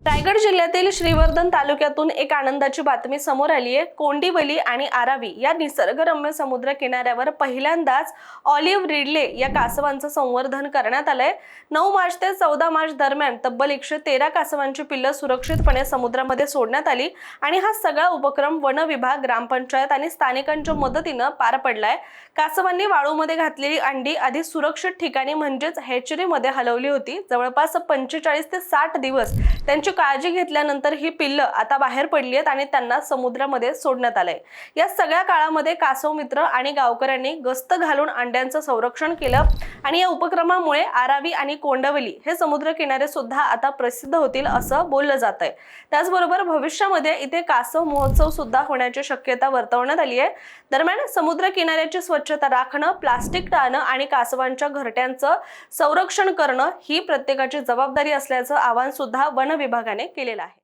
रायगड जिल्ह्यातील श्रीवर्धन तालुक्यातून एक आनंदाची बातमी समोर आली आहे। कोंडिवली आणि आरावी या निसर्गरम्य समुद्र किनाऱ्यावर पहिल्यांदाच ऑलिव्ह रिडले या कासवांचं संवर्धन करण्यात आलंय। 9 मार्च ते 14 मार्च दरम्यान तब्बल 113 कासवांची पिल्लं सुरक्षितपणे समुद्रामध्ये सोडण्यात आली आणि हा सगळा उपक्रम वन विभाग, ग्रामपंचायत आणि स्थानिकांच्या मदतीने पार पडलाय। कासवांनी वाळूमध्ये घातलेली अंडी आधी सुरक्षित ठिकाणी म्हणजेच हॅचरीमध्ये हलवली होती। जवळपास 45 ते 60 दिवस त्यांची काळजी घेतल्यानंतर ही पिल्लं आता बाहेर पडली आहेत आणि त्यांना समुद्रामध्ये सोडण्यात आलंय। या सगळ्या काळामध्ये कासव मित्र आणि गावकऱ्यांनी गस्त घालून अंड्यांचं संरक्षण केलं आणि या उपक्रमामुळे आरावी आणि कोंडवली हे समुद्र किनारे सुद्धा आता प्रसिद्ध होतील असं बोललं जातंय। त्याचबरोबर भविष्यामध्ये इथे कासव महोत्सव सुद्धा होण्याची शक्यता वर्तवण्यात आली आहे। दरम्यान समुद्र किनाऱ्याची स्वच्छता राखणं, प्लास्टिक टाळणं आणि कासवांच्या घरट्यांचं संरक्षण करणं ही प्रत्येकाची जबाबदारी असल्याचं आवाहन सुद्धा वन विभागाने केलेलं आहे।